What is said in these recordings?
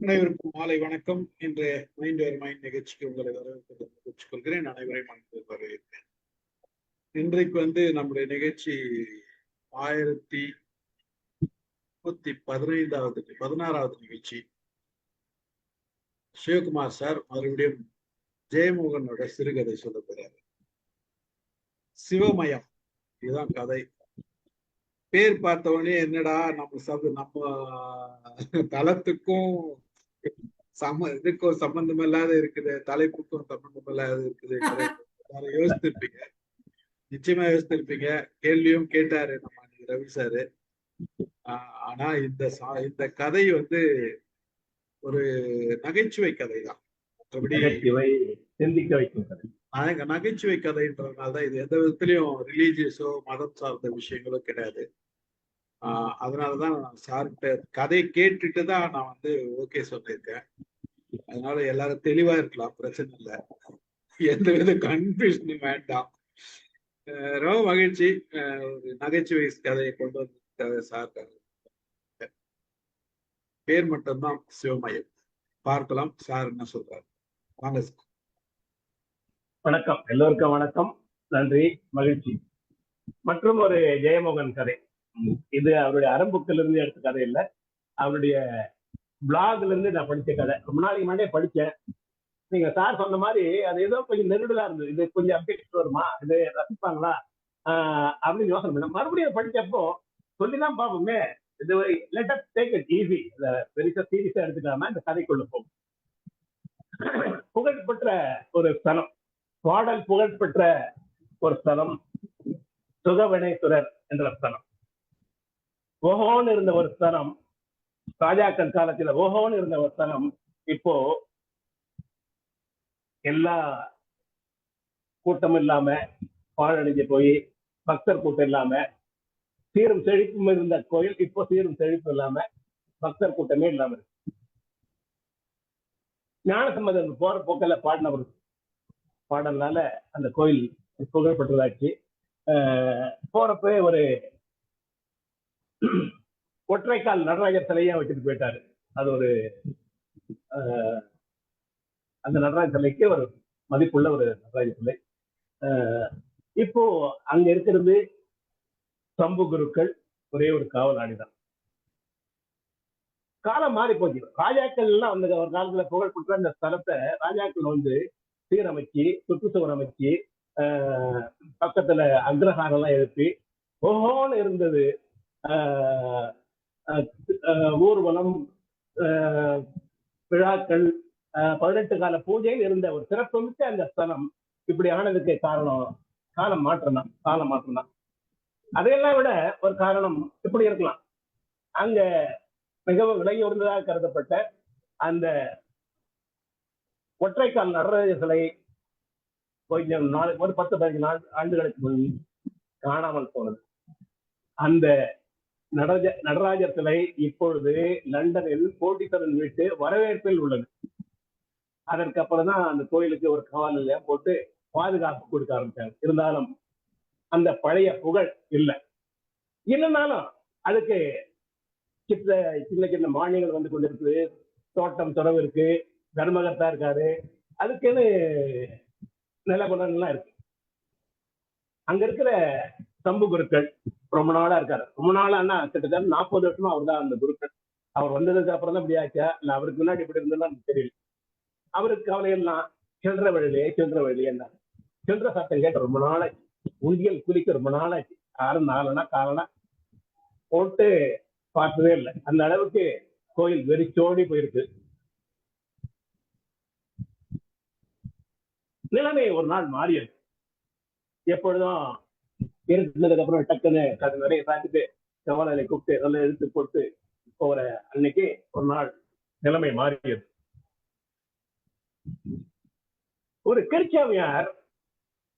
அனைவருக்கும் மாலை வணக்கம். இன்றைய மைண்ட் யுவர் மைண்ட் நிகழ்ச்சிக்கு உங்களை வரவேற்று கொள்கிறேன். அனைவரையும் வரவேற்கிறேன். இன்றைக்கு நம்முடைய நிகழ்ச்சி 1115வது நிகழ்ச்சி. சிவகுமார் சார் மறுபடியும் ஜெயமோகனோட சிறுகதை சொல்ல போறாரு. சிவமயம், இதுதான் கதை. பேர் பார்த்தவொடனே என்னடா நம்ம தளத்துக்கும் இதுக்கும் சம்பந்தம் இல்லாத இருக்குது, தலைப்புக்கும் சம்பந்தம் இல்லாத இருக்குது. யோசித்திருப்பீங்க, நிச்சயமா யோசித்திருப்பீங்க. கேள்வியும் கேட்டாரு நம்ம ரவி சாரு. ஆனா இந்த கதை ஒரு நகைச்சுவை கதை தான். நகைச்சுவை கதைன்றதுனாலதான் இது எந்த விதத்திலையும் ரிலீஜியஸோ மதம் சார்ந்த விஷயங்களோ கிடையாது. அதனாலதான் சார்கிட்ட கதையை கேட்டுட்டு தான் நான் ஓகே சொல்லியிருக்கேன். அதனால எல்லாரும் தெளிவா இருக்கலாம், பிரச்சனை இல்லை. எந்த வித கன்ஃபியூஷனும் வேண்டாம். ரொம்ப மகிழ்ச்சி. ஒரு நகைச்சுவை கதையை கொண்டு வந்து சார் பேர் மட்டும்தான் சிவமயம். பார்க்கலாம் சார் என்ன சொல்றாரு. வாங்க சார். வணக்கம், எல்லோருக்கும் வணக்கம், நன்றி, மகிழ்ச்சி. மற்றும் ஒரு ஜெயமோகன் கதை. இது அவருடைய ஆரம்பத்திலிருந்து எடுத்த கதை இல்லை, அவருடைய பிளாக்ல இருந்து நான் படிச்ச கதை. ரொம்ப நாளைக்கு முன்னாடியே படிச்சேன். நீங்க சார் சொன்ன மாதிரி அது ஏதோ கொஞ்சம் நெருடலா இருந்தது. இது கொஞ்சம் அப்டேட் வருமா, இது ரசிப்பாங்களா அப்படின்னு யோசனை பண்ண மறுபடியும் படிச்சப்போ சொல்லிதான் பார்ப்போமே, இது let us take it easy, பெருசா சீரியஸா எடுத்துக்காம இந்த கதைக்குள்ள போகும். புகழ்பெற்ற ஒரு ஸ்தலம், பாடல் புகழ்பெற்ற ஒரு ஸ்தலம் சுகவனேஸ்வரர் என்ற ஸ்தலம். ஓஹோன்னு இருந்த ஒரு ஸ்தலம், ராஜாக்கள் காலத்துல ஓஹோன்னு இருந்த ஒரு ஸ்தலம் இப்போ எல்லா கூட்டமும் இல்லாம பாழடைஞ்சு போய், பக்தர் கூட்டம் இல்லாம, சீரும் செழிப்பும் இருந்த கோயில் இப்போ சீரும் செழிப்பும் இல்லாம, பக்தர் கூட்டமே இல்லாம இருக்கு. ஞானசம்பந்தர் போற போக்கல பாடினவர் பாடல்னால அந்த கோயில் புகழ்பெற்றதாச்சு. போறப்ப ஒரு ஒற்றைக்கால் நடராஜர் சிலையா வச்சுட்டு போயிட்டாரு. அது ஒரு அந்த நடராஜர் சிலைக்கு ஒரு மதிப்புள்ள ஒரு நடராஜர் சிலை. இப்போ அங்க இருக்கிறது சம்பு குருக்கள், ஒரே ஒரு காவலாளிதான். காலம் மாறி போச்சு. ராஜாக்கள் எல்லாம் அந்த ஒரு காலத்துல புகழ்பெற்ற அந்த ஸ்தலத்தை ராஜாக்கள் சீரமைச்சு, சுற்றுச்சுவர் அமைச்சு, பக்கத்துல அக்ரஹாரம் எல்லாம் எழுப்பி ஓஹோன்னு இருந்தது. ஊர்வலம், விழாக்கள், 18 கால பூஜை இருந்த ஒரு சிறப்புமிக்க அந்த ஸ்தலம் இப்படி ஆனதுக்கு காரணம் காலம் மாற்றம் தான். அதையெல்லாம் விட ஒரு காரணம் இப்படி இருக்கலாம். அங்க மிகவும் விலையுறந்ததாக கருதப்பட்ட அந்த ஒற்றைக்கால் நடராஜ சிலை கொஞ்சம் ஒரு 10-15 ஆண்டுகளுக்கு முன் காணாமல் போனது. அந்த நடராஜர் சிலை இப்பொழுது லண்டனில் கோடீஸ்வரன் வீட்டு வரவேற்பில் உள்ளது. அதற்கு அப்புறம் தான் அந்த கோயிலுக்கு ஒரு காவல் நிலையம் போட்டு பாதுகாப்பு கொடுக்க ஆரம்பிச்சாங்க. இருந்தாலும் அந்த பழைய புகழ் இல்லை. இல்லைனாலும் அதுக்கு சின்ன சின்ன மானியங்கள் வந்து கொண்டிருக்கு, தோட்டம் துறவு இருக்கு, தர்மகர்த்தா இருக்காரு, அதுக்குன்னு நிலகுணம்லாம் இருக்கு. அங்க இருக்கிற சம்பு குருக்கள் ரொம்ப நாளா இருக்காரு. ரொம்ப நாளான்னா கிட்டத்தட்ட 40 வருஷமா அவர் தான் அந்த குருக்கள். அவர் வந்ததுக்கு அப்புறம் தான் இப்படி ஆச்சா இல்லை அவருக்கு முன்னாடி இப்படி இருந்ததுலாம் தெரியல. அவருக்கு கவலையெல்லாம் சில்லற வழியிலே என்ன சில்லற சட்டம் கேட்ட ரொம்ப நாளாச்சு, உண்டியல் குளிக்க ரொம்ப நாளாச்சு, 6 காலனா போட்டு பார்த்ததே இல்லை. அந்த அளவுக்கு கோயில் வெறிச்சோடி போயிருக்கு. நிலைமை ஒரு நாள் மாறியது. எப்பொழுதும் இருந்ததுக்கு அப்புறம் டக்குன்னு நிறைய சாப்பிட்டு கவலையை கூப்பிட்டு நல்லா எடுத்து போட்டு போற அன்னைக்கு ஒரு நாள் நிலைமை மாறியது. ஒரு கிறிஸ்தவனார்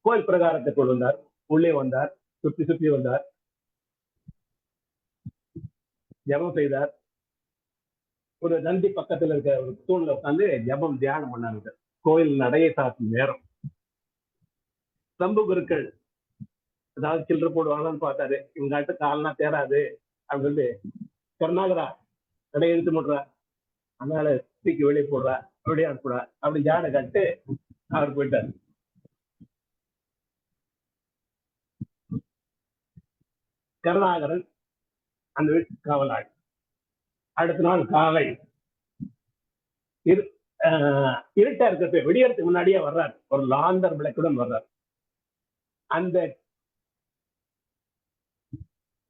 கோயில் பிரகாரத்தை கொண்டு வந்தார். உள்ளே வந்தார், சுற்றி வந்தார், ஜபம் செய்தார். ஒரு நந்தி பக்கத்துல இருக்க ஒரு தூண்ல உட்காந்து ஜபம் தியானம் பண்ணாங்க. கோயில் நடையை சாத்தும் நேரம். சம்பு குருக்கள் ஏதாவது சில்லற போடுவாங்கன்னு பார்த்தாரு. இவங்காட்டு காலனா தேராது அப்படின்னு சொல்லி சொன்னாங்கடா, கடை எடுத்து முடுறா, அதனால தூக்கி வெளியே போடுறா, வெளியே அனுப்புடா அப்படி ஜாடை கட்டு அவர் போயிட்டார். கருணாகரன் அந்த வீட்டுக்கு காவலாளி. அடுத்த நாள் காலை இருட்டா இருக்கிறது, வெடியறதுக்கு முன்னாடியே வர்றார், ஒரு லாந்தர் விளக்குடன் வர்றார். அந்த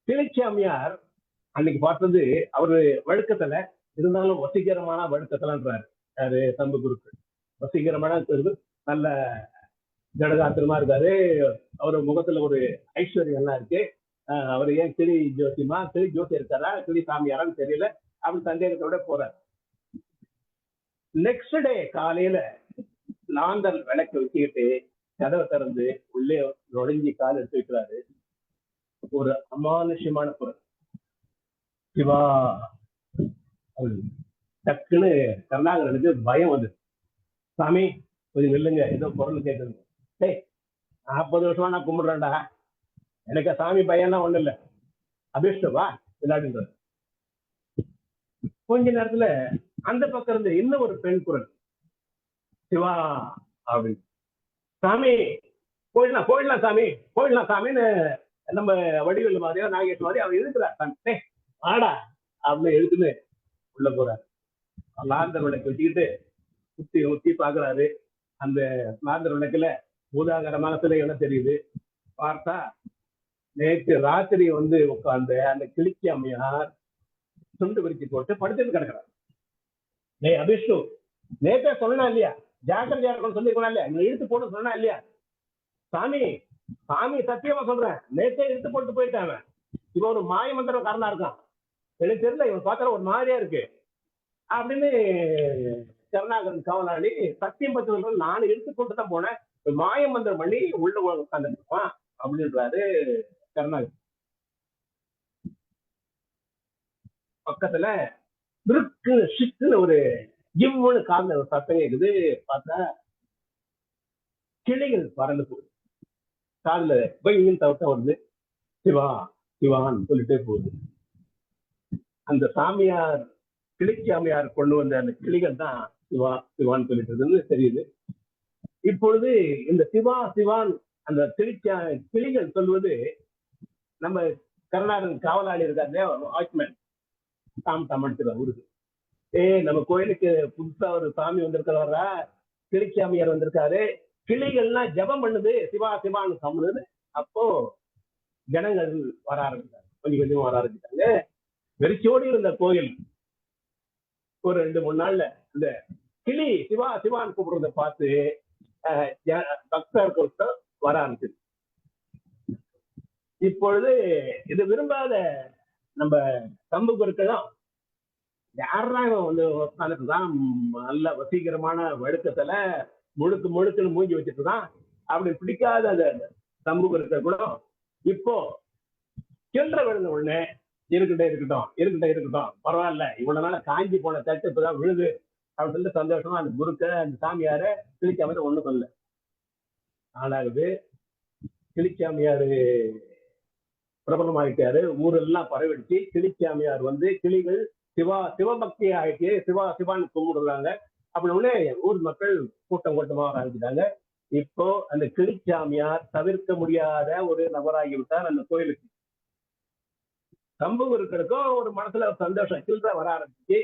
கிளிச்சாமியார் அன்னைக்கு பார்த்தது அவரு வழக்கத்துல இருந்தாலும் வசீகரமான வழக்கத்துலன்றாரு. யாரு? சம்பு குருக்கள். வசீகரமான நல்ல ஜடகாத்திரமா இருக்காரு, அவரு முகத்துல ஒரு ஐஸ்வர்யம் எல்லாம் இருக்கு. அவர் ஏன் கிளி ஜோசியமா, கிளி ஜோசி இருக்காரா, கிளி சாமியாரான்னு தெரியல, அப்படி சந்தேகத்தோட போறாரு. நெக்ஸ்ட் டே காலையில லாந்தர் விளக்கு வச்சுக்கிட்டு கதவை திறந்து உள்ளே நுழைஞ்சி கால் எடுத்து வைக்கிறாரு. ஒரு அமானுஷ்யமான குரல், சிவா. டக்குன்னு கருணாகரனுக்கு பயம் வந்து, சாமி கொஞ்சம் நில்லுங்க, ஏதோ குரல் கேட்குது. டேய், 40 வருஷமா நான் கும்பிடுறேன்டா, எனக்கு சாமி பையன்லாம் ஒண்ணு இல்லை, அபிஷ்டவா விளையாடுன்றது. கொஞ்ச நேரத்துல அந்த பக்கம் இருந்து இன்னும் ஒரு பெண் குரல், சிவா அப்படின்னு. சாமி போயிடலாம் போயிடலாம் சாமி போயிடலாம் சாமின்னு நம்ம வடிவேலு மாதிரியோ நாகேஷ் மாதிரியோ அவர் இருக்கிறார். ஆடா அப்படின்னு எழுத்துன்னு உள்ள போறாரு. லாந்தர் விளக்கு வச்சுக்கிட்டு சுத்தி ஊத்தி பாக்குறாரு. அந்த லாந்தர் விளக்குல பூதாகரமான சிலை என்ன தெரியுது. பார்த்தா நேற்று ராத்திரி வந்து உட்கார்ந்து அந்த கிளிச்சி அம்மையார் துண்டு விரிச்சு போட்டு படுத்துட்டு கிடக்குறாரு. டேய் அபிஷ்ணு, நேற்றே சொன்னா இல்லையா, ஜாக்கிரதையா இருக்கணும்னு சொல்லிருக்கா இல்லையா, நீங்க இழுத்து போட்டு சொன்னா இல்லையா? சாமி சாமி சத்தியமா சொல்றேன், நேற்றே இழுத்து போட்டு போயிட்டாங்க. இவன் ஒரு மாய மந்திரக்காரனா இருக்கான், எனக்கு தெரியல, இவன் பார்த்தா ஒரு மாதிரியா இருக்கு அப்படின்னு கருணாகரன் காவலாளி சத்தியம் பத்தி சொல்றது. நானும் இழுத்து போட்டு தான் போனேன், மாய மந்திரம் பண்ணி உள்ள உட்காந்துருப்பான் அப்படின்றாரு கருணாகரன். பக்கத்துல ஷிக்குன்னு ஒரு ஜிம்முன்னு காதுல ஒரு சத்தம் கேக்குது. பார்த்தா கிளிகள் பறந்து போகுது, காதுல பையன் தவிர்த்த வருது, சிவா சிவான்னு சொல்லிட்டே போகுது. அந்த சாமியார் கிளிச்சாமியார் கொண்டு வந்த அந்த கிளிகள் தான் சிவா சிவான்னு சொல்லிட்டு தெரியுது. இப்பொழுது இந்த சிவா சிவான் அந்த கிளிகள் சொல்வது, நம்ம கருணாகரன் காவலாளி இருக்காரு வாட்ச்மேன் தாம் தமிழ்த்துறார் ஊருக்கு. நம்ம கோயிலுக்கு புதுசா ஒரு சாமி வந்திருக்கிறவரா, கிளிச்சாமியார் வந்திருக்காரு, கிளிகள்லாம் ஜபம் பண்ணுது சிவா சிவான்னு சம்முது. அப்போ ஜனங்கள் வர ஆரம்பிச்சாங்க, கொஞ்சம் கொஞ்சம் வர ஆரம்பிச்சாங்க. வெறிச்சோடி இருந்த கோயில் ஒரு 2-3 நாள்ல இந்த கிளி சிவா சிவான்னு கூப்பிடுறத பார்த்து பக்தர்கள் வர ஆரம்பிச்சது. இப்பொழுது இது விரும்பாத நம்ம சம்பு குருக்களும் யாராக வந்து உட்காந்துட்டுதான் நல்ல வசீகரமான வழுக்கத்துல முழுக்கு முழுக்குன்னு மூஞ்சி வச்சுட்டுதான், அப்படி பிடிக்காத அந்த சம்பு குருக்கள் கூட இப்போ சில்லற விழுந்த உடனே இருக்கட்டும் இருக்கட்டும் இருக்கட்டும் இருக்கட்டும் பரவாயில்ல, இவ்வளவு நாள காஞ்சி போன தட்டு இப்பதான் விழுது அப்படின்னு சொல்லிட்டு சந்தோஷமா அந்த குருக்க அந்த சாமியார கிளிச்சாமியார் ஒண்ணு சொல்லல. ஆனாகுது கிளிச்சாமியாரு பிரபலமாயிட்டாரு, ஊரெல்லாம் பரவிடுச்சு. கிளிச்சாமியார் வந்து கிளிகள் சிவபக்தி ஆயிட்டு சிவா சிவான்னு கும்பிடுறாங்க. அப்படி உடனே ஊர் மக்கள் கூட்டம் கூட்டமா ஆரம்பிச்சிட்டாங்க. இப்போ அந்த கிளிச்சாமியார் தவிர்க்க முடியாத ஒரு நபராகிவிட்டார் அந்த கோயிலுக்கு. சம்பவர்களுக்கும் ஒரு மனசுல ஒரு சந்தோஷம் சில்லற வர ஆரம்பிச்சு.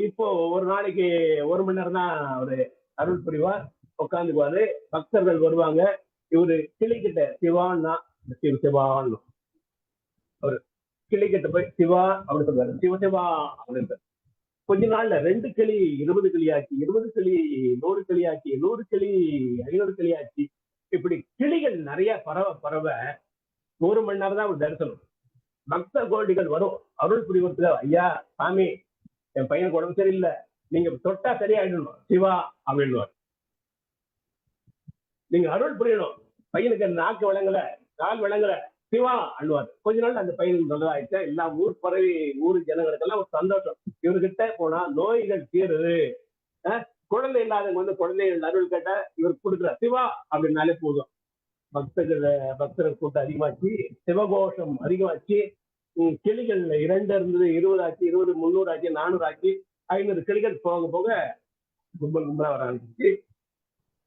இப்போ ஒரு நாளைக்கு 1 மணி நேரம் தான் அவரு அருள் புரிவார், உட்காந்துக்குவாரு, பக்தர்கள் வருவாங்க. இவரு கிளிக்கிட்ட சிவான்னா சிவான்னு அவரு கிளிக்கிட்ட போய் சிவா அப்படின்னு சொல்றாரு, சிவசிவா அப்படின்னு. கொஞ்ச நாள்ல 2 கிளி 20 கிளி ஆச்சு, 20 கிளி 100 கிளி ஆச்சு, 100 கிளி 500 கிளி ஆச்சு. இப்படி கிளிகள் நிறைய பறவை 1 மணி நேரம் தான் ஒரு தரிசனம். பக்த கோடிகள் வரும் அருள் புரிவதுக்கு. ஐயா சாமி, என் பையனுக்கு உடம்பு சரியில்லை, நீங்க தொட்டா சரியாயிடணும் சிவா அப்படின்னு. நீங்க அருள் புரியணும், பையனுக்கு நாக்கு விளங்கல கால் விளங்கல சிவா அழுவார். கொஞ்ச நாள் அந்த பையனுக்கு நல்லதாயிடுச்சு. எல்லா ஊர் பறவை ஊர் ஜனங்களுக்கெல்லாம் ஒரு சந்தோஷம், இவர்கிட்ட போனா நோய்கள் தீருது. குழந்தை இல்லாதவங்க வந்து குழந்தைகள் அருள் கேட்டா இவர் கொடுக்குற சிவா அப்படின்னாலே போதும். பக்தர்கள் கூட்டம் அதிகமாச்சு, சிவகோஷம் அதிகமாச்சு. கிளிகள் 2 இருந்தது 20 ஆச்சு, 20 300 ஆச்சு, 400 ஆச்சு. 500 கிளிகள் போக போக கும்பல் கும்பலா வர ஆரம்பிச்சு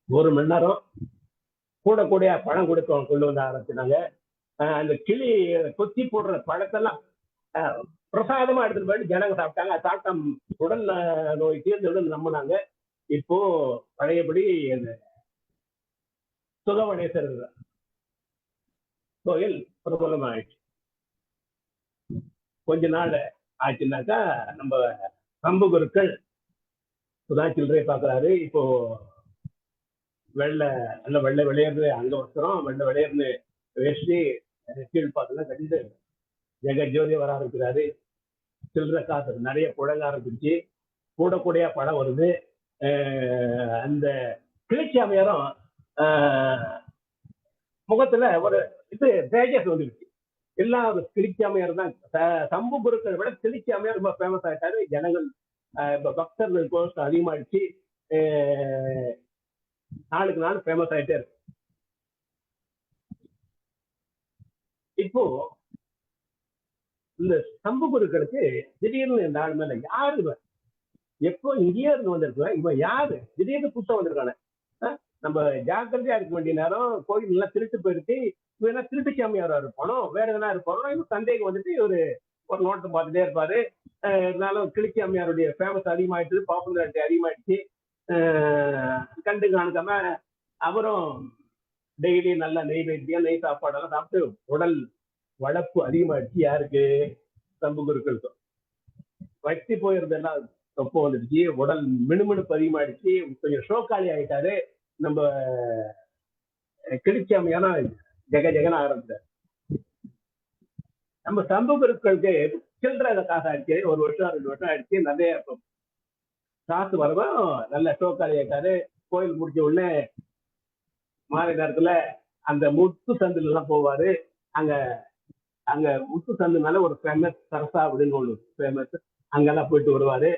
1 மணி நேரம் கூட கூட பழம் கொடுக்க கொண்டு வந்து ஆரம்பிச்சினாங்க. அந்த கிளி கொத்தி போடுற பழத்தெல்லாம் பிரசாதமா எடுத்துட்டு போயிட்டு ஜனங்க சாப்பிட்டாங்க. சாப்பிட்டா உடல் நோய் தீர்ந்து நம்பினாங்க. இப்போ பழையபடி அந்த சுகவனேஸ்வரர் கோயில் பிரபலம் ஆயிடுச்சு. கொஞ்ச நாள் ஆச்சுன்னாக்கா நம்ம சம்பு குருக்கள் சுதா சில்லறை பாக்குறாரு. இப்போ நல்ல வெள்ளை விளையாடுறது அங்க வஸ்திரம், வெள்ளை விளையாடுன்னு வேஷ்டி கீழ் பார்த்தெல்லாம் கட்டிட்டு ஜெகஜோதி வர ஆரம்பிக்கிறாரு. சில்லறை காசு நிறைய புழங்க ஆரம்பிச்சு கூட கூடையா படம் வருது. அந்த கிளிச்சி அமையாரம் முகத்துல ஒரு இது தேஜஸ் வந்துருச்சு. எல்லாம் ஒரு கிளிச்சி அமையார் தான். சம்பு குருக்களை விட கிளிச்சி அமையார் ரொம்ப ஃபேமஸ் ஆயிட்டாரு. ஜனங்கள் பக்தர்கள் கோஷ்டம் அதிகமாயிடுச்சு. நாளுக்கு நாள் ஃபேமஸ் ஆயிட்டே இருக்கு. இப்போ இந்த சம்பு குருக்களுக்கு திடீர்னு இந்த ஆள் மேல யாரு எப்போ இங்கேயே இருந்து வந்திருக்கேன், இவன் யாரு திடீர்னு புத்தம் வந்திருக்கானே, நம்ம ஜாக்கிரதையா இருக்க வேண்டிய நேரம். கோயில் எல்லாம் திருட்டு போயிருக்கு, இவன் என்ன திருட்டு சாமியாரா இருப்பானோ வேற எதனா இருப்பானோ இவன் சந்தேகம் வந்துட்டு ஒரு நோட்டை பார்த்துட்டே இருப்பாரு. இருந்தாலும் கிளிச்சி அம்மையாருடைய ஃபேமஸ் அதிகமாயிடுச்சு, பாப்புலாரிட்டி அதிகமாயிடுச்சு. கண்டு காணிக்காம அவரும் டெய்லி நல்ல நெய் சாப்பாடெல்லாம் சாப்பிட்டு உடல் வளர்ப்பு அதிகமாயிடுச்சு. யாருக்கு? சம்பு குருக்களுக்கு. வச்சு போயிருந்தெல்லாம் தொப்ப வந்துடுச்சு, உடல் மினுமினுப்பு அதிகமாயிடுச்சு, கொஞ்சம் ஷோக்காளி ஆயிட்டாரு. நம்ம கிளிச்சி அம்மையான ஜெகன ஆரம்பிச்சார். நம்ம சம்பு குருக்களுக்கு சில்லற காசு ஆயிடுச்சு. 1 வருஷம் 2 வருஷம் ஆயிடுச்சு. நிறைய காசு வரவும் நல்ல ஷோக்காளி ஆயிட்டாரு. கோயில் முடிச்ச உடனே மாலை நேரத்துல அந்த முத்து சந்துல எல்லாம் போவாரு. அங்க முத்து சந்து மேல ஒரு ஃபேமஸ் சரசா அப்படின்னு ஒண்ணு ஃபேமஸ், அங்கெல்லாம் போயிட்டு வருவாரு.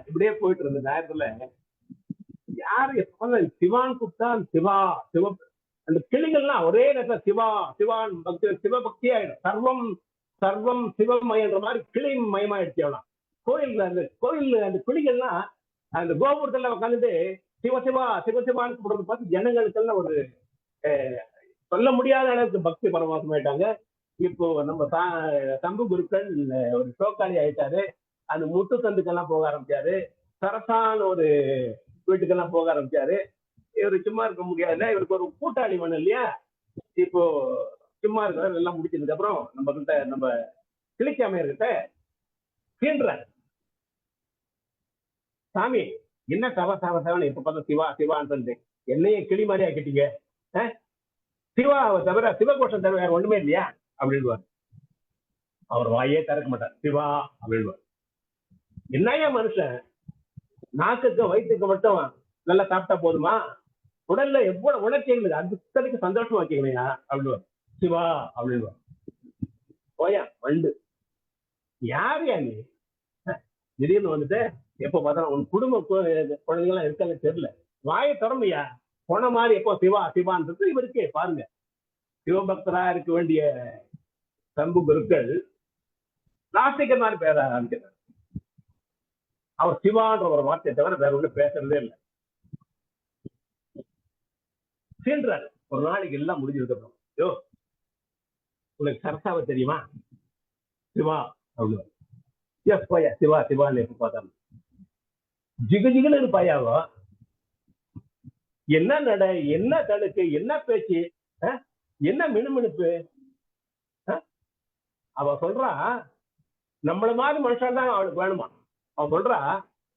இப்படியே போயிட்டு இருந்த நேரத்துல யாரு எப்ப சிவான் கூப்பிட்டா சிவா சிவ அந்த கிளிகள்லாம் ஒரே நேரத்துல சிவா சிவான் பக்தி சிவபக்தி ஆயிடும். சர்வம் சர்வம் சிவமயன்ற மாதிரி கிளி மயமாயிடுச்சு. அவ்வளோ கோயில் அந்த கிளிகள்லாம் அந்த கோபுரத்துல உட்காந்துட்டு சிவசிவா சிவசிவான்னு கூப்பிடுறது பார்த்து ஜனங்களுக்கெல்லாம் ஒரு சொல்ல முடியாத அளவுக்கு பக்தி பரமாசமாயிட்டாங்க. இப்போ நம்ம சம்பு குருக்கள் ஒரு ஷோக்காளி ஆயிட்டாரு. அந்த முத்து சந்துக்கெல்லாம் போக ஆரம்பிச்சாரு. சரசான ஒரு வீட்டுக்கெல்லாம் போக ஆரம்பிச்சாரு. இவரு சும்மா இருக்க முடியாதுல்ல, இவருக்கு ஒரு கூட்டாளி வேணும் இல்லையா? இப்போ சும்மா இருக்கிற எல்லாம் முடிச்சதுக்கு அப்புறம் நம்ம கிளிச்சாமையர்கிட்ட சீன்றாரு. சாமி என்ன சவன் இப்ப பார்த்தா சிவா சிவான்னு சொல்லிட்டு என்னையே கிளி மாதிரி ஆக்கிட்டீங்க, சிவாவை தவிர சிவகோஷம் தவிர வேற ஒண்ணுமே இல்லையா அப்படின்வார். அவர் வாயே திறக்க மாட்டார். சிவா அப்படின்வார். என்னையா மனுஷன், நாக்குக்கு வயிற்றுக்கு மட்டும் நல்லா சாப்பிட்டா போதுமா? உடல்ல எவ்வளவு உணர்ச்சிகள் அதுக்கு சந்தோஷமா வச்சுக்கலையா அப்படின்வார். சிவா அப்படின்வார். போயா வண்டு, யாரையா நீ திடீர்னு வந்துட்டு எப்ப பார்த்தா உன் குடும்ப குழந்தைங்களாம் இருக்காங்க தெரியல, வாயை திறமையா போன மாதிரி எப்போ சிவா சிவான்றது இவருக்கே பாருங்க. சிவபக்தரா இருக்க வேண்டிய சம்பு குருக்கள் நாஸ்திகர் மாதிரி பேச ஆரம்பிக்கிறார். அவர் சிவான்ற ஒரு வார்த்தையை தவிர வேற ஒண்ணு பேசுறதே இல்லை. சென்றார். ஒரு நாளைக்கு எல்லாம் முடிஞ்சிருக்கணும். யோ உனக்கு சரசாவை தெரியுமா? சிவா அவ்வளவு எஸ் பையா சிவா சிவான்னு எப்ப பார்த்தாலும் ஜிகுஜிகுன்னு இருப்பாயாவோ. என்ன நட, என்ன தடுக்கு, என்ன பேச்சு, என்ன மினுமினுப்பு. அவ சொல்றா நம்மள மாதிரி மனுஷன் தான் அவளுக்கு வேணுமா. அவ சொல்றா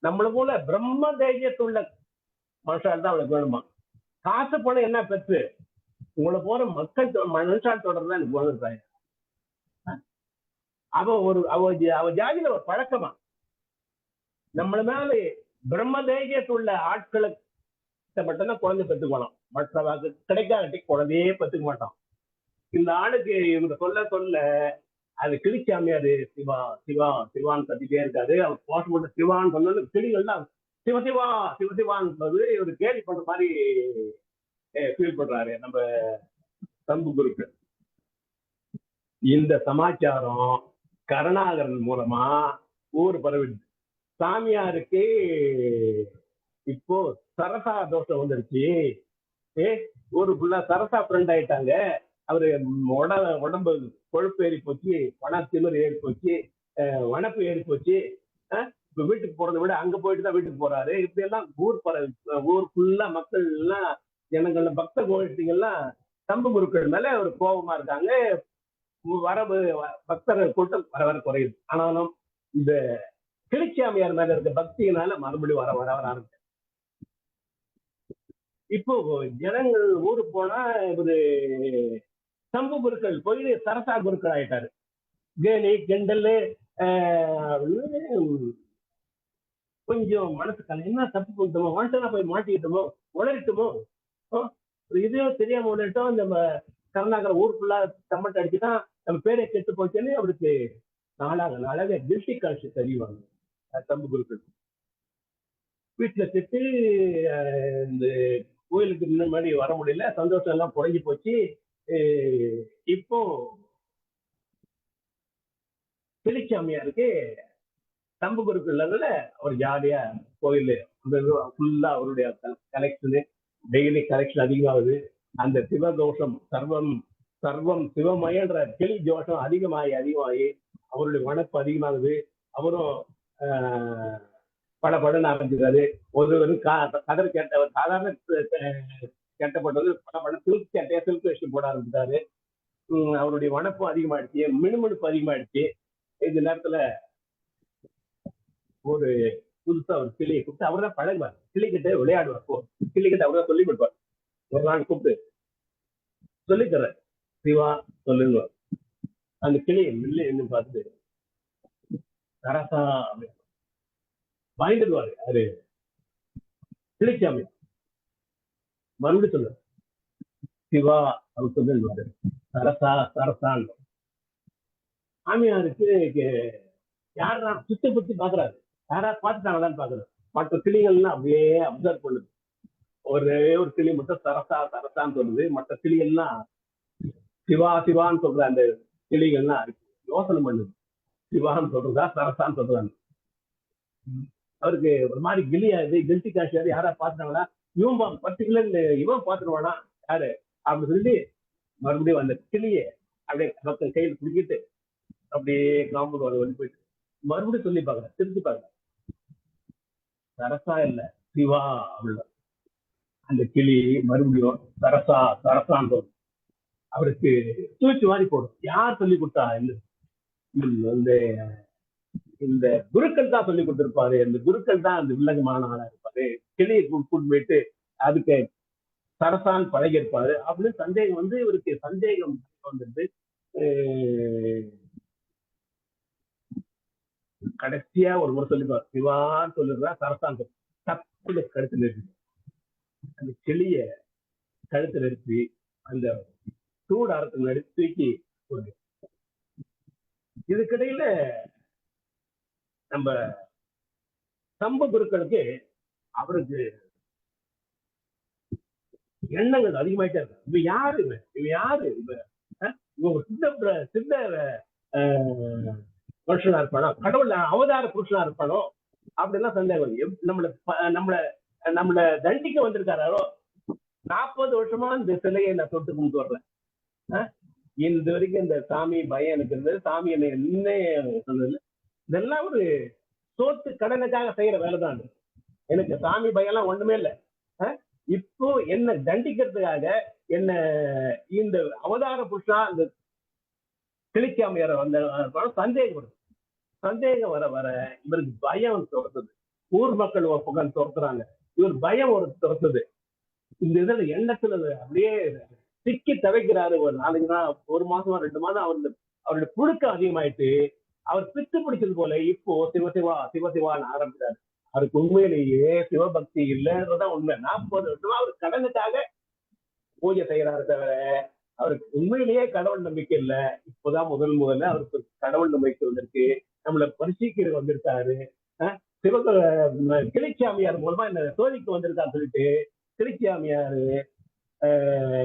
நம்மள போல பிரம்ம தைரியத்துள்ள மனுஷன் தான் அவளுக்கு வேணுமா. காசு பணம் என்ன பெற்று உங்களை போற மக்கள் மனுஷால் தொடர்தான் எனக்கு வேணுன்றாங்க. அவ ஜாதியில ஒரு பழக்கமா நம்மள மேல பிரம்ம தைரியத்துள்ள ஆட்களுக்கு மட்டும்தான் குழந்தை பெற்றுக்கணும். மற்றவாக்கு கிடைக்காட்டி குழந்தையே பெற்றுக்க மாட்டோம். இந்த ஆளுக்கு இவங்க சொல்ல சொல்ல அது கிளிச்சாமியாரு சிவா சிவா சிவான்னு கத்திட்டே இருக்காரு. அவர் போட்டு சிவான்னு சொன்ன கிளிகள்லாம் சிவசிவா சிவசிவான்னு இவர் கேள்வி பண்ற மாதிரி ஃபீல் பண்றாரு நம்ம சம்பு குருக்கு. இந்த சமாச்சாரம் கருணாகரன் மூலமா ஊர் பரவிடுது. சாமியாருக்கு இப்போ சரசா தோஷம் வந்துருச்சு. ஊரு ஃபுல்லா சரசா ஃப்ரெண்ட் ஆயிட்டாங்க. அவரு உடம்பு கொழுப்பு ஏறி போச்சு, திமிர் ஏறி போச்சு, வனப்பு ஏறி போச்சு. இப்ப வீட்டுக்கு போறதை விட அங்க போயிட்டு தான் வீட்டுக்கு போறாரு. இப்படி எல்லாம் ஊர் ஃபுல்லா மக்கள் எல்லாம் ஜனங்கள் பக்த கோஷ்டிகள்லாம் சம்பு குருக்கள் மேல ஒரு கோபமா இருக்காங்க. வரவு பக்தர்கள் கூட்டம் வர வர குறையுது. ஆனாலும் இந்த கிளிச்சாமியார் மேல இருக்க பக்தியினால மறுபடியும் வர வர வர ஆரம்பிச்சு. இப்போ ஜனங்கள் ஊருக்கு போனா இவரு சம்பு குருக்கள் போய் சரசா குருக்கள் ஆயிட்டாரு. கேலி கிண்டல் கொஞ்சம் மனசு என்ன தப்பு பண்ணிட்டோமோ, மனுஷனா போய் மாட்டிக்கிட்டோமோ, உளறிட்டோமோ, இதையும் தெரியாம உளறிட்டோம். நம்ம கருணாகர ஊர் ஃபுல்லா கமெண்ட் அடிச்சுதான் நம்ம பேரை கெட்டு போச்சுன்னு அவருக்கு நாளாக கில்ட்டி கான்ஷியஸ் அறிவாங்க சம்பு குருக்கள். வீட்டுல திட்டு இந்த கோயிலுக்கு முன்னாடி வர முடியல, சந்தோஷம் எல்லாம் குறைஞ்சி போச்சு. இப்போ கிளிச்சாமியாருக்கு சம்பு குருக்கள் அவர் ஜாலியா கோயில் ஃபுல்லா அவருடைய கலெக்ஷனு டெய்லி கலெக்ஷன் அதிகமாகுது. அந்த சிவதோஷம் சர்வம் சிவமயன்ற கிளி தோஷம் அதிகமாகி அவருடைய வனப்பு அதிகமாகுது. அவரும் பல படம் ஆரம்பிச்சிருக்காரு. ஒரு கதர் கேட்டவர் சாதாரண கேட்டப்பட்டது பல படம் சில்க் வேஷம் போட ஆரம்பிச்சாரு. அவருடைய வனப்பு அதிகமாயிடுச்சு, மினுமினுப்பு அதிகமாயிடுச்சு. இந்த நேரத்துல ஒரு புதுசா ஒரு கிளியை கூப்பிட்டு அவர் தான் பழகுவார். கிளிக்கிட்ட விளையாடுவார். கிளிக்கிட்ட அவர் தான் சொல்லி கொடுப்பார். ஒரு நாள் கூப்பிட்டு சொல்லித்தர சிவா சொல்லுங்க. அந்த கிளியை மில்லு பார்த்துட்டு சரசா வாங்கிடுவாரு. அது கிளிச்சாமி மறுபடியும் சொல்லுவார் சிவா அவர் சொல்லுவாரு சரசான். சாமியாருக்கு யாரா சுத்தி பத்தி பாக்குறாரு, யாராவது பார்த்துட்டாங்களான்னு பாக்குறாரு. மற்ற கிளிகள்லாம் அப்படியே அப்சர்வ் பண்ணுது. ஒரே ஒரு கிளி மட்டும் சரசான்னு சொல்லுது. மற்ற கிளிகள்லாம் சிவான்னு சொல்ற அந்த கிளிகள்லாம் யோசனை பண்ணுது, சிவான்னு சொல்றதா சரசான்னு சொல்றாங்க. அவருக்கு ஒரு மாதிரி கில்ட்டி காஷியாரு யாரா பாத்துட்டாங்களா, இவன் பர்டிகுலர் இவன் பாத்துருவானா யாரு அப்படின்னு சொல்லி மறுபடியும் அந்த கிளியை அப்படியே பக்கம் கையில் பிடிக்கிட்டு அப்படியே காம்பவுண்ட் வந்து போயிட்டு மறுபடியும் சொல்லி பாக்குறேன், திருப்பி பாக்குறேன். சரசா இல்ல சிவா அப்படின்னா அந்த கிளி மறுபடியும் சரசான்னு சொல்லும். அவருக்கு தூக்கி வாரி போடும். யார் சொல்லி கொடுத்தா? இந்த குருக்கள் தான் சொல்லி கொடுத்திருப்பாரு. இந்த குருக்கள் தான் அந்த வில்லங்கமான ஆளா இருப்பாரு. கிளியை கூட்டு போயிட்டு அதுக்கு சரசான் பழகி இருப்பாரு அப்படின்னு சந்தேகம் இவருக்கு சந்தேகம் வந்துட்டு கடைசியா ஒரு முறை சொல்லிப்பாரு, சிவான்னு சொல்லிடுறா சரசான் தப்புல கழுத்து நிறுத்தி அந்த கிளிய கழுத்து நிறுத்தி அந்த சூடு அறத்து நடி தூக்கி போடு. இதுக்கிடையில நம்ம சம்பு குருக்களுக்கு அவருக்கு எண்ணங்கள் அதிகமாயிட்டே இருக்கு. இவன் யாரு இவங்க சித்த புருஷனா இருப்பானோ, கடவுள் அவதார புருஷனா இருப்பானோ அப்படின்னா சந்தேகம். நம்மள தண்டிக்க வந்திருக்காரோ, 40 வருஷமா இந்த சிலையை நான் தொட்டு கொண்டு வர்றேன். இந்த வரைக்கும் இந்த சாமி பயம் எனக்கு இருந்தது. சாமி என்ன சொன்னது, இதெல்லாம் ஒரு சோத்து கடனுக்காக செய்யற வேலைதான். எனக்கு சாமி பயம் எல்லாம் ஒண்ணுமே இல்லை. இப்போ என்ன தண்டிக்கிறதுக்காக என்ன இந்த அவதார புருஷா இந்த கிளிக்காமையார வந்த சந்தேகம் வர வர இவருக்கு பயம் துரத்துது. ஊர் மக்கள் ஒரு பக்கம் துரத்துறாங்க, இவர் பயம் ஒரு துரத்துது. இந்த இதுல எண்ணத்துல அப்படியே சிக்கி தவைக்கிறாரு. ஒரு 4 நாள், 1 மாசமா 2 மாதம் அவருடைய புழுக்கம் அதிகமாயிட்டு அவர் பித்து பிடிச்சது போல இப்போ சிவசிவான்னு ஆரம்பிச்சாரு. அவருக்கு உண்மையிலேயே சிவபக்தி இல்லைன்றதான் உண்மை. 40 வருஷமா அவர் கடனுக்காக பூஜை செய்யறாரு தவிர அவருக்கு உண்மையிலேயே கடவுள் நம்பிக்கை இல்லை. இப்போதான் முதல்ல அவருக்கு கடவுள் நம்பிக்கை வந்திருக்கு. நம்மள பரிசீக்கிற வந்திருக்காரு. கிளிச்சாமியார் மூலமா இந்த சோதிக்கு வந்திருக்கான்னு சொல்லிட்டு கிளிச்சாமியாரு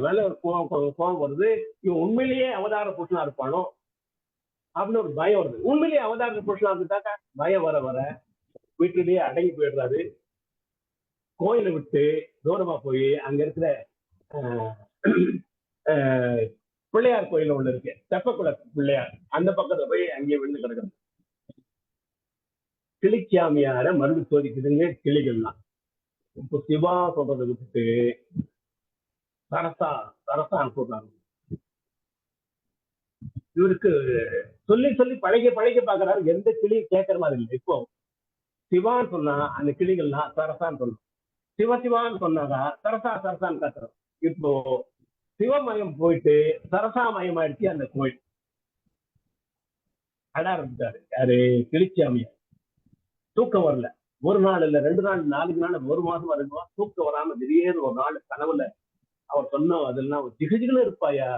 மேல ஒரு கோபம் வருது. இவன் உண்மையிலேயே அவதார புருஷனா இருப்பானோ அப்படின்னு ஒரு பயம் வருது. உண்மையிலேயே அவதார புருஷனா இருந்துட்டாக்கா பயம் வர வீட்டிலேயே அடங்கி போயிடுறாரு. கோயிலை விட்டு தூரமா போய் அங்க இருக்கிற பிள்ளையார் கோயில் ஒண்ணு இருக்கு, தெப்பக்குள பிள்ளையார், அந்த பக்கத்துல போய் அங்கேயே விழுந்து கிடக்குறது. கிளிச்சாமியார மருந்து சோதிக்குதுங்க கிளிகள்லாம். இப்போ சிவா சொல்றதை விட்டுட்டு சரசா சரசான்னு சொல்றாங்க. இவருக்கு சொல்லி சொல்லி பழக பழக பாக்குறாரு, எந்த கிளியும் கேட்கற மாதிரி இல்லை. இப்போ சிவான்னு சொன்னா அந்த கிளிகள்லாம் சரசான்னு சொல்லணும், சிவசிவான்னு சொன்னாங்க சரசா சரசான்னு கத்துறோம். இப்போ சிவமயம் போயிட்டு சரசாமயம் ஆயிடுச்சு அந்த கோயில். அட ஆரம்பிச்சாரு யாரு, கிளிச்சாமியார். தூக்கம் வரல, ஒரு நாள் இல்ல, 2 நாள், 4 நாள், 1 மாசம் வருமா தூக்கம் வராம திடீர்னு ஒரு நாள் கனவுல அவர் சொன்ன அதெல்லாம் ஜிகுஜிகுன்னு இருப்பாயா,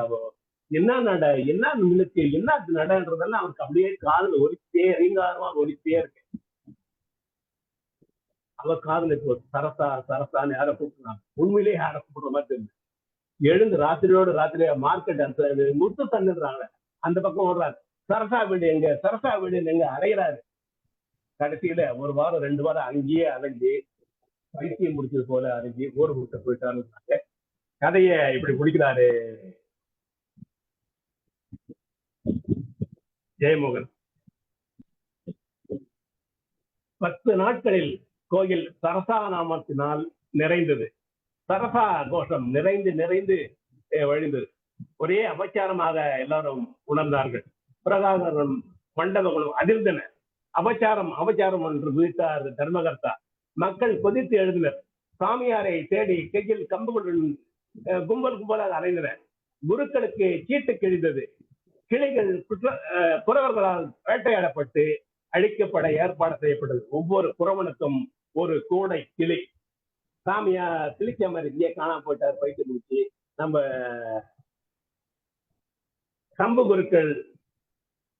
என்ன நட, என்ன மின்னுக்கு, என்ன நடன்றதெல்லாம் அவருக்கு அப்படியே காதுல ஒலிச்சே, ரீங்காரமா ஒலிச்சே இருக்கு. அவர் காதுல இப்போ சரசா சரசான்னு யார கூப்பிடுறாங்க, உண்மையிலேயே யார கூப்பிடுற மாதிரி தெரியுது. எழுந்து ராத்திரியோட ராத்திரியா மார்க்கெட் அந்த முத்து தண்ணுறாங்க, அந்த பக்கம் ஓடுறாரு. சரசா வீடு எங்க, சரசா வீடு எங்க அறையிறாரு. கடைசியில 1 வாரம் 2 வாரம் அங்கேயே அலைஞ்சு பைத்தியம் முடிச்சது போல அலைஞ்சு ஊர் விட்டு போயிட்டாருன்னு கதைய இப்படி குடிக்கிறாரு ஜெயமோகன். 10 நாட்களில் கோயில் சரசா நாமத்தினால் நிறைந்தது. சரசா கோஷம் நிறைந்து நிறைந்து வழிந்தது. ஒரே அபச்சாரமாக எல்லாரும் உணர்ந்தார்கள். பிரகாசரும் மண்டபங்களும் அதிர்ந்தன. அபச்சாரம் அபச்சாரம் என்று வீட்டார் தர்மகர்த்தா. மக்கள் கொதித்து எழுதினர். சாமியாரை தேடி கையில் கம்புகளுடன் கும்பல் கும்பலாக அலைந்தனர். குருக்களுக்கு சீட்டு கிழிந்தது. கிளைகள் குறவர்களால் வேட்டையாடப்பட்டு அழிக்கப்பட ஏற்பாடு செய்யப்பட்டது. ஒவ்வொரு குறவனுக்கும் ஒரு கூடை கிளி. சாமியா கிளிச்சாமியார் இங்கே காணாம போயிட்டார், பைத்து முடிச்சு. நம்ம கம்பு குருக்கள்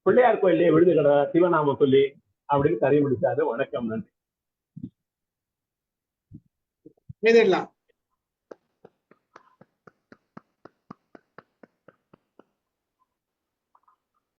பிள்ளையார் கோயிலே விழுந்து கிட சிவநாமம் சொல்லி அப்படின்னு கறி முடிச்சாரு. வணக்கம், நன்றி.